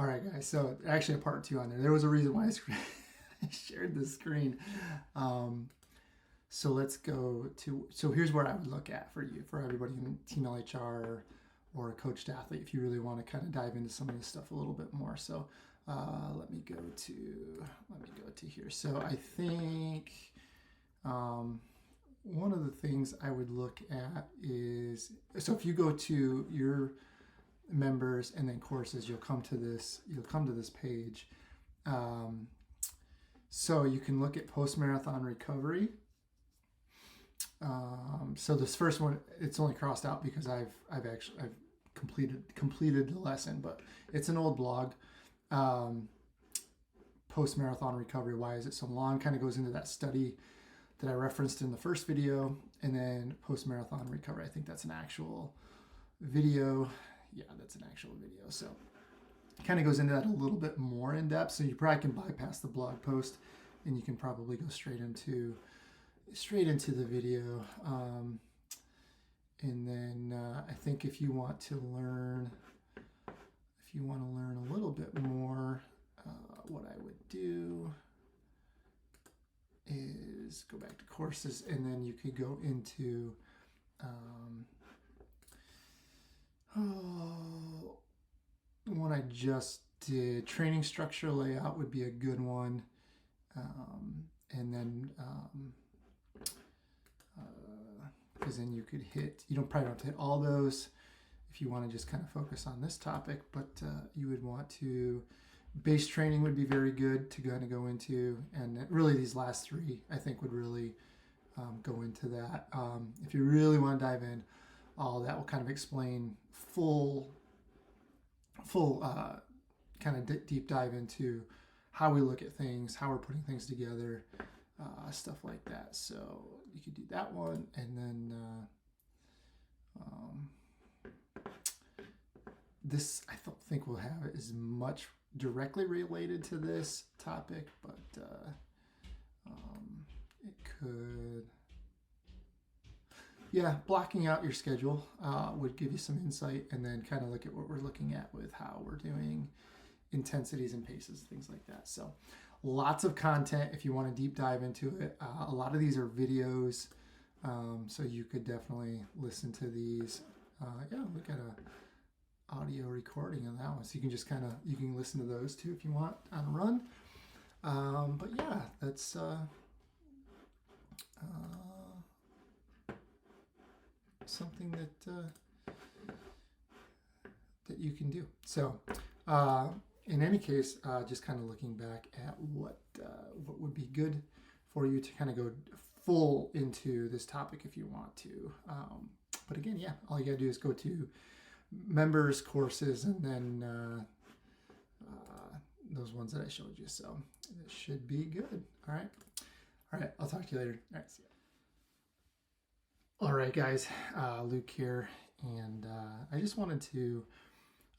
All right, guys. So actually, a part two on there. There was a reason why I shared the screen. Um, so let's go to. So here's where I would look at for you, for everybody in Team LHR or a coached athlete, if you really want to kind of dive into some of this stuff a little bit more. So let me go to here. So I think one of the things I would look at is, so if you go to your members and then courses, you'll come to this page. um, so you can look at post-marathon recovery. So this first one, it's only crossed out because I've completed the lesson, but it's an old blog. Post-marathon recovery, why is it so long, kind of goes into that study that I referenced in the first video. And then post-marathon recovery, I think that's an actual video. Yeah, that's an actual video. So it kind of goes into that a little bit more in depth. So you probably can bypass the blog post and you can probably go straight into the video. And then I think if you want to learn a little bit more, what I would do is go back to courses, and then you could go into one I just did. Training structure layout would be a good one. And then because then you could hit, you probably don't have to hit all those if you want to just kind of focus on this topic, but you would want to, base training would be very good to kind of go into, and really these last three I think would really go into that. If you really want to dive in, all that will kind of explain full kind of deep dive into how we look at things, how we're putting things together, stuff like that. So you could do that one, and then this I don't think we'll have it as much directly related to this topic, but it could. Yeah, blocking out your schedule would give you some insight, and then kind of look at what we're looking at with how we're doing intensities and paces, things like that. So lots of content if you want to deep dive into it. A lot of these are videos, so you could definitely listen to these. Yeah, look at a audio recording of that one, so you can just you can listen to those too if you want on a run. But yeah, that's something that you can do. So in any case, just kind of looking back at what would be good for you to kind of go full into this topic if you want to. But again, yeah, all you gotta do is go to members, courses, and then those ones that I showed you. So it should be good. All right, I'll talk to you later. All right, see ya. All right, guys, Luke here, and I just wanted to,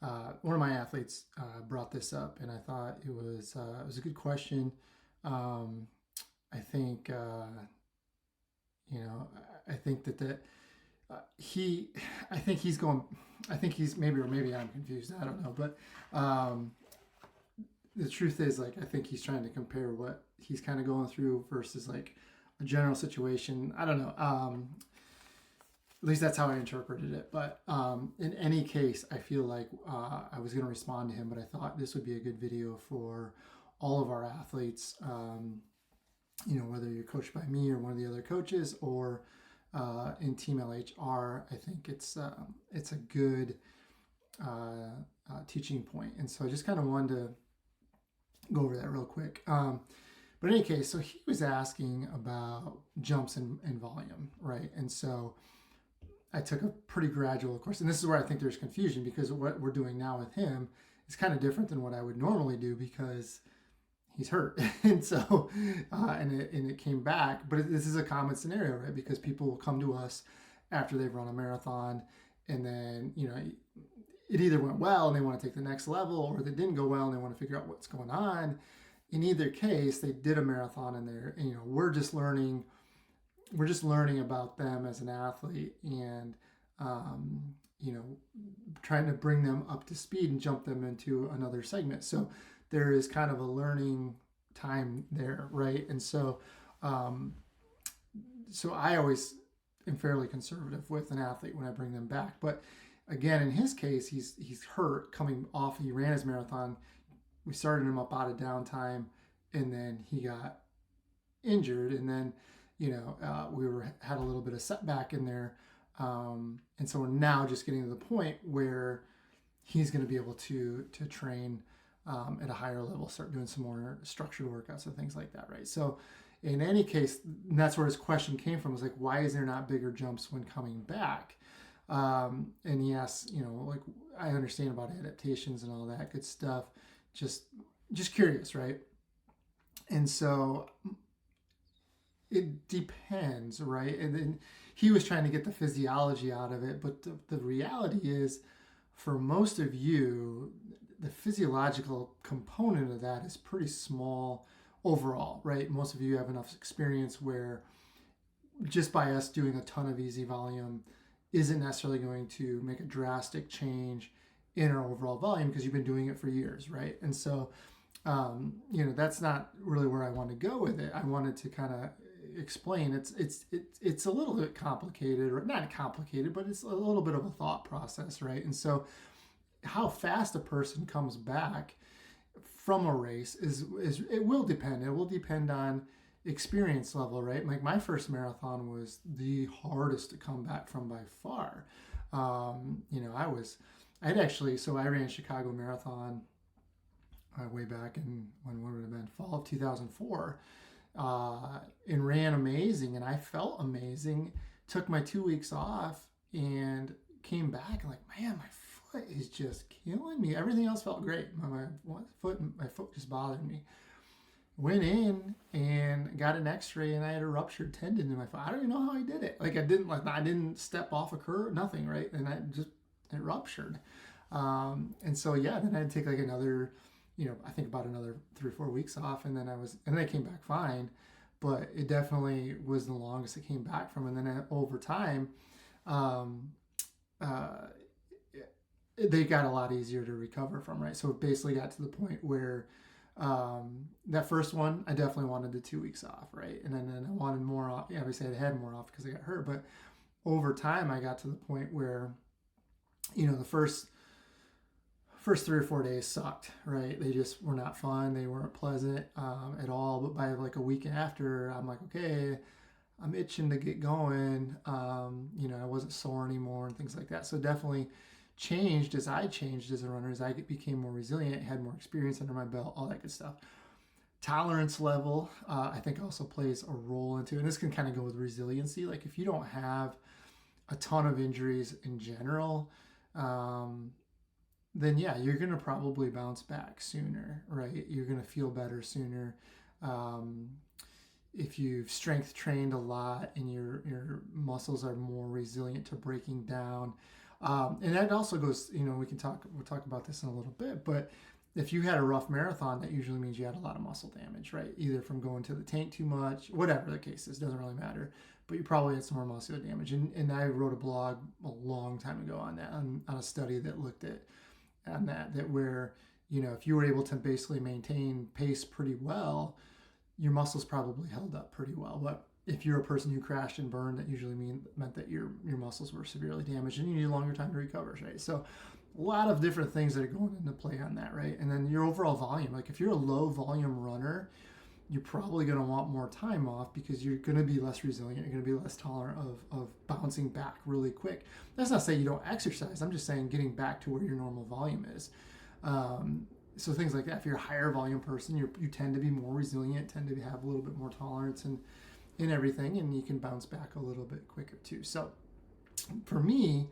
one of my athletes brought this up, and I thought it was a good question. I think, I think that I think he's going, I think he's maybe I'm confused, I don't know, but the truth is, like, I think he's trying to compare what he's kind of going through versus like a general situation. I don't know. At least that's how I interpreted it. But in any case, I feel like I was going to respond to him, but I thought this would be a good video for all of our athletes. Whether you're coached by me or one of the other coaches, or in Team LHR, I think it's a good teaching point. And so I just kind of wanted to go over that real quick. But in any case, so he was asking about jumps and volume, right? And so I took a pretty gradual course, and this is where I think there's confusion, because what we're doing now with him is kind of different than what I would normally do, because he's hurt. And so and it came back, but this is a common scenario, right? Because people will come to us after they've run a marathon, and then it either went well and they want to take the next level, or it didn't go well and they want to figure out what's going on. In either case, they did a marathon, and we're just learning about them as an athlete. And trying to bring them up to speed and jump them into another segment. So there is kind of a learning time there, right? And so, so I always am fairly conservative with an athlete when I bring them back. But again, in his case, he's hurt coming off. He ran his marathon. We started him up out of downtime, and then he got injured, and then we had a little bit of setback in there, and so we're now just getting to the point where he's going to be able to train at a higher level, start doing some more structured workouts and things like that, right? So in any case, that's where his question came from, was like, why is there not bigger jumps when coming back? And he asks, like, I understand about adaptations and all that good stuff, just curious, right? And so it depends, right? And then he was trying to get the physiology out of it, but the reality is, for most of you, the physiological component of that is pretty small overall, right? Most of you have enough experience where just by us doing a ton of easy volume isn't necessarily going to make a drastic change in our overall volume because you've been doing it for years, right? And so, that's not really where I want to go with it. I wanted to kind of explain it's a little bit complicated, or not complicated, but it's a little bit of a thought process, right? And so how fast a person comes back from a race is it will depend. It will depend on experience level, right? Like my first marathon was the hardest to come back from by far. I ran Chicago Marathon way back in when would it have been fall of 2004, and ran amazing, and I felt amazing. Took my 2 weeks off and came back and like, man, my foot is just killing me. Everything else felt great. My foot just bothered me. Went in and got an X-ray, and I had a ruptured tendon in my foot. I don't even know how I did it. I didn't step off a curve, nothing, right? And it ruptured. And so then I had to take another, I think about another 3 or 4 weeks off, and then I came back fine, but it definitely was the longest it came back from. And then over time, they got a lot easier to recover from, right? So it basically got to the point where that first one, I definitely wanted the 2 weeks off, right? And then I wanted more off. Yeah, obviously I had more off because I got hurt, but over time I got to the point where, the first 3 or 4 days sucked, right? They just were not fun. They weren't pleasant at all. But by a week after, I'm like, okay, I'm itching to get going. I wasn't sore anymore and things like that. So definitely changed as I changed as a runner, as I became more resilient, had more experience under my belt, all that good stuff. Tolerance level, I think also plays a role into, and this can kind of go with resiliency. Like if you don't have a ton of injuries in general, then you're going to probably bounce back sooner, right? You're going to feel better sooner. If you've strength trained a lot and your muscles are more resilient to breaking down. And that also goes, we'll talk about this in a little bit, but if you had a rough marathon, that usually means you had a lot of muscle damage, right? Either from going to the tank too much, whatever the case is, doesn't really matter, but you probably had some more muscular damage. And I wrote a blog a long time ago on that, on a study that looked at that where, if you were able to basically maintain pace pretty well, your muscles probably held up pretty well. But if you're a person who crashed and burned, that usually meant that your muscles were severely damaged and you need a longer time to recover, right? So a lot of different things that are going into play on that, right? And then your overall volume. Like if you're a low volume runner, you're probably going to want more time off because you're going to be less resilient. You're going to be less tolerant of bouncing back really quick. That's not saying you don't exercise. I'm just saying getting back to where your normal volume is. So things like that. If you're a higher volume person, you tend to be more resilient, tend to have a little bit more tolerance and everything, and you can bounce back a little bit quicker too. So for me,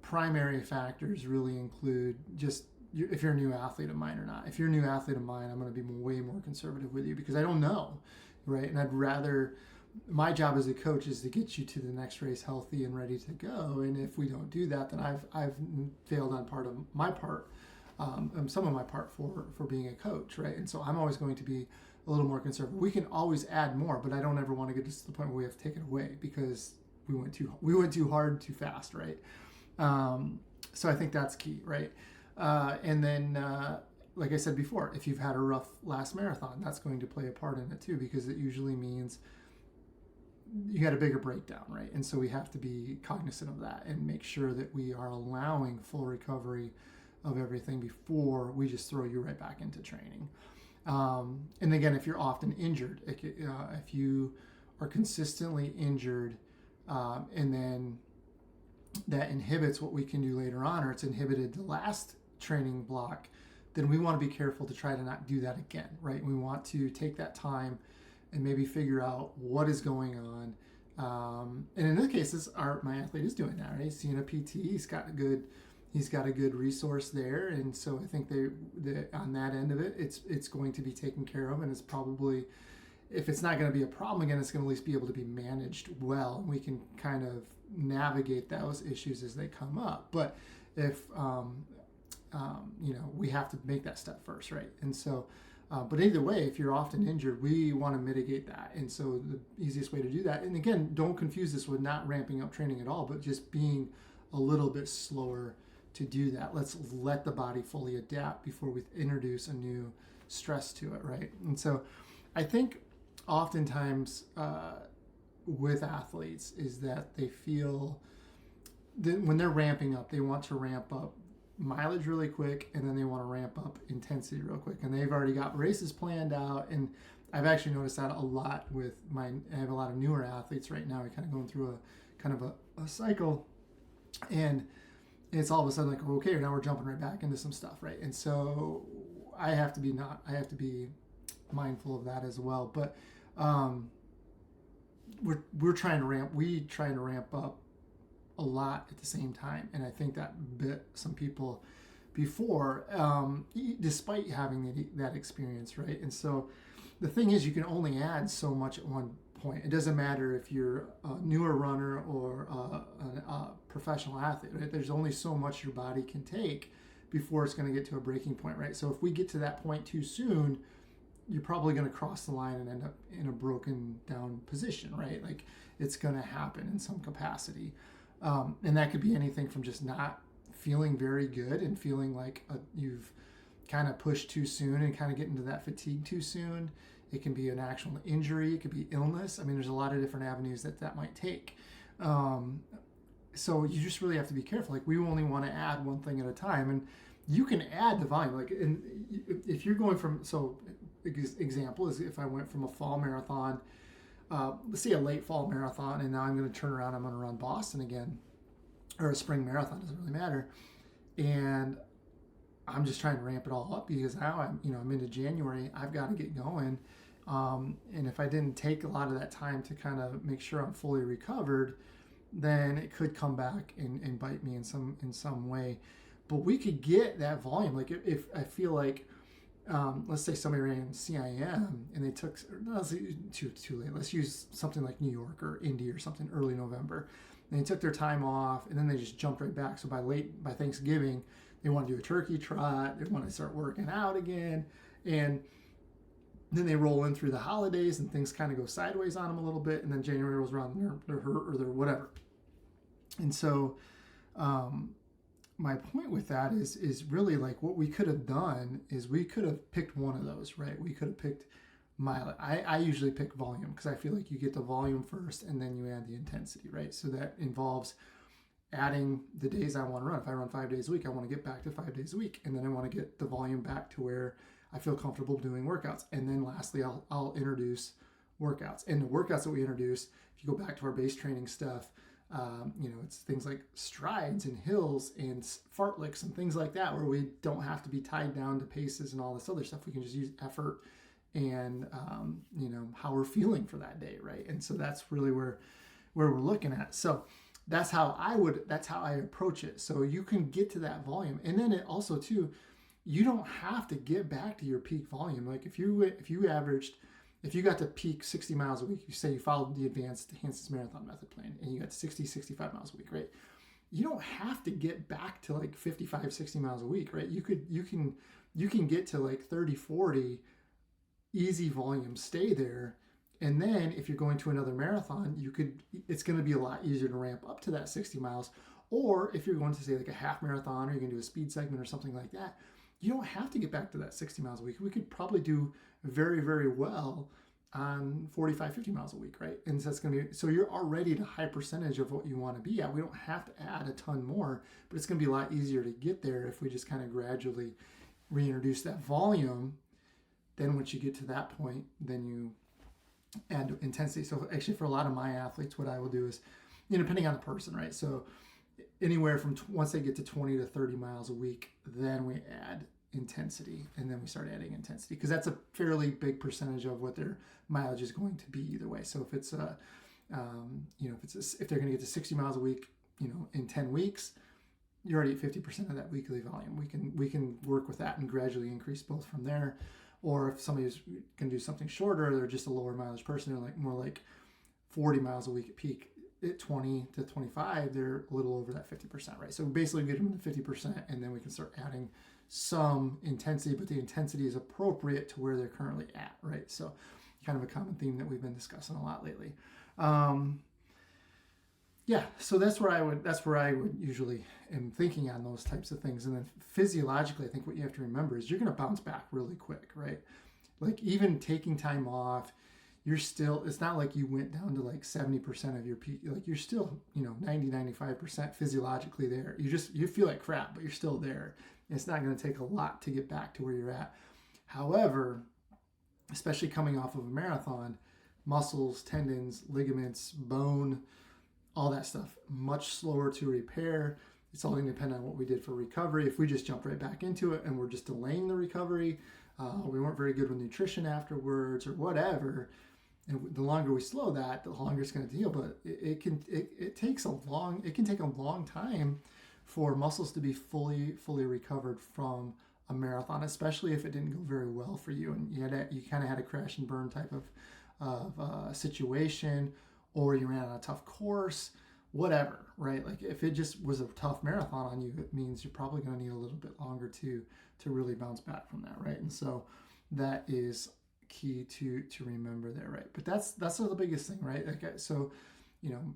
primary factors really include just if you're a new athlete of mine or not. If you're a new athlete of mine, I'm going to be way more conservative with you because I don't know, right? And I'd rather, my job as a coach is to get you to the next race healthy and ready to go. And if we don't do that, then I've failed on some of my part for being a coach, right? And so I'm always going to be a little more conservative. We can always add more, but I don't ever want to get to the point where we have to take it away because we went too hard too fast, right? So I think that's key, right? And then, like I said before, if you've had a rough last marathon, that's going to play a part in it too, because it usually means you got a bigger breakdown, right? And so we have to be cognizant of that and make sure that we are allowing full recovery of everything before we just throw you right back into training. And again, if you're often injured, if you are consistently injured, and then that inhibits what we can do later on, or it's inhibited the last training block, then we want to be careful to try to not do that again, right? We want to take that time and maybe figure out what is going on. And in this case, my athlete is doing that, right? He's seeing a PT. He's got a good resource there, and so I think they on that end of it, it's going to be taken care of, and it's probably, if it's not going to be a problem again, it's going to at least be able to be managed well, and we can kind of navigate those issues as they come up. But if we have to make that step first, right? And so. But either way, if you're often injured, we want to mitigate that. And so the easiest way to do that, and again, don't confuse this with not ramping up training at all, but just being a little bit slower to do that. Let's let the body fully adapt before we introduce a new stress to it, right? And so I think oftentimes with athletes is that they feel that when they're ramping up, they want to ramp up mileage really quick, and then they want to ramp up intensity real quick, and they've already got races planned out. And I've actually noticed that a lot with I have a lot of newer athletes right now. We're kind of going through a cycle, and it's all of a sudden like, okay, now we're jumping right back into some stuff, right? And so I have to be mindful of that as well. But we're trying to ramp up a lot at the same time, and I think that bit some people before, despite having that experience, right? And so the thing is, you can only add so much at one point. It doesn't matter if you're a newer runner or a professional athlete, right? There's only so much your body can take before it's going to get to a breaking point, right? So if we get to that point too soon, you're probably going to cross the line and end up in a broken down position, right? Like, it's going to happen in some capacity. And that could be anything from just not feeling very good and feeling like you've kind of pushed too soon and kind of get into that fatigue too soon. It can be an actual injury. It could be illness. I mean, there's a lot of different avenues that might take. So you just really have to be careful. Like, we only want to add one thing at a time, and you can add the volume. Like, if you're going from, so example is if I went from a fall marathon, let's say a late fall marathon, and now I'm going to turn around, I'm going to run Boston again, or a spring marathon, doesn't really matter, and I'm just trying to ramp it all up because now I'm into January, I've got to get going, and if I didn't take a lot of that time to kind of make sure I'm fully recovered, then it could come back and bite me in some way. But we could get that volume. Like, if I feel like, let's say somebody ran CIM and they took, let's say too late. Let's use something like New York or Indy or something early November. And they took their time off, and then they just jumped right back. So by Thanksgiving, they want to do a turkey trot. They want to start working out again, and then they roll in through the holidays, and things kind of go sideways on them a little bit. And then January rolls around, they're hurt or they're whatever. And so, my point with that is really like what we could have done is we could have picked one of those, right? We could have picked mileage. I usually pick volume because I feel like you get the volume first and then you add the intensity, right? So that involves adding the days I want to run. If I run 5 days a week, I want to get back to 5 days a week, and then I want to get the volume back to where I feel comfortable doing workouts. And then lastly, I'll introduce workouts. And the workouts that we introduce, if you go back to our base training stuff, it's things like strides and hills and fartleks and things like that, where we don't have to be tied down to paces and all this other stuff. We can just use effort and how we're feeling for that day, right? And so that's really where we're looking at. So that's how I approach it. So you can get to that volume, and then it also too, you don't have to get back to your peak volume. Like, if you got to peak 60 miles a week, you say you followed the advanced Hansen's marathon method plan, and you got 60, 65 miles a week, right? You don't have to get back to like 55, 60 miles a week, right? You can get to like 30, 40 easy volume, stay there. And then if you're going to another marathon, it's going to be a lot easier to ramp up to that 60 miles. Or if you're going to say like a half marathon, or you're going to do a speed segment or something like that, you don't have to get back to that 60 miles a week. We could probably do very, very well on 45, 50 miles a week, right? And so that's going to be, so you're already at a high percentage of what you want to be at. We don't have to add a ton more, but it's going to be a lot easier to get there if we just kind of gradually reintroduce that volume. Then once you get to that point, then you add intensity. So actually for a lot of my athletes, what I will do is, depending on the person, right? So anywhere from once they get to 20 to 30 miles a week, then we add intensity, and then we start adding intensity, because that's a fairly big percentage of what their mileage is going to be either way. So if it's if they're going to get to 60 miles a week, in 10 weeks, you're already at 50% of that weekly volume. We can work with that and gradually increase both from there. Or if somebody's going to do something shorter, they're just a lower mileage person, they're more like 40 miles a week at peak. At 20 to 25, they're a little over that 50%, right? So basically get them to 50%, and then we can start adding some intensity, but the intensity is appropriate to where they're currently at, right? So kind of a common theme that we've been discussing a lot lately. So that's where I would usually am thinking on those types of things. And then physiologically, I think what you have to remember is you're going to bounce back really quick, right? Like even taking time off, it's not like you went down to like 70% of your peak. Like you're still, 90-95% physiologically there. You feel like crap, but you're still there. It's not going to take a lot to get back to where you're at. However, especially coming off of a marathon, muscles, tendons, ligaments, bone, all that stuff, much slower to repair. It's all going to depend on what we did for recovery. If we just jump right back into it and we're just delaying the recovery, we weren't very good with nutrition afterwards or whatever, and the longer we slow that, the longer it's going to heal. But it can take a long time for muscles to be fully recovered from a marathon, especially if it didn't go very well for you and you kind of had a crash and burn type of situation, or you ran on a tough course, whatever, right? Like if it just was a tough marathon on you, it means you're probably going to need a little bit longer to really bounce back from that, right? And so that is key to remember there, right? But that's the biggest thing, right? Like, so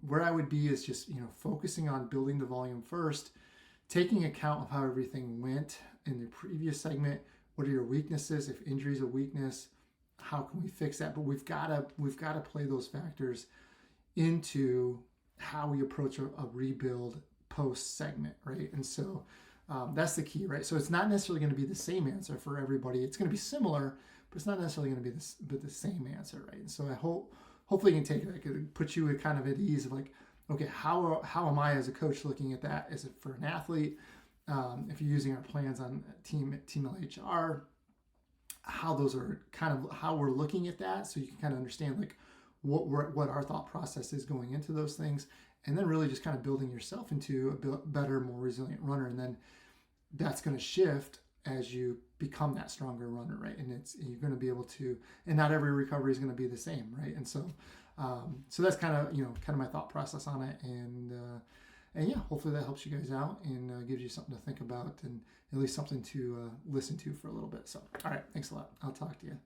where I would be is just focusing on building the volume first, taking account of how everything went in the previous segment. What are your weaknesses? If injury is a weakness, how can we fix that? But we've got to play those factors into how we approach a rebuild post segment, right? And so that's the key, right? So it's not necessarily going to be the same answer for everybody. It's going to be similar, but it's not necessarily going to be the same answer, right? And so I hopefully you can take it. Like it puts you kind of at ease of like, okay, how am I as a coach looking at that? Is it for an athlete? If you're using our plans on team LHR, how those are kind of how we're looking at that, so you can kind of understand like what our thought process is going into those things, and then really just kind of building yourself into a better, more resilient runner. And then that's going to shift as you become that stronger runner, right? And you're going to be able to, and not every recovery is going to be the same, right? And so that's kind of my thought process on it. And yeah, hopefully that helps you guys out and gives you something to think about and at least something to listen to for a little bit. So, all right, thanks a lot. I'll talk to you.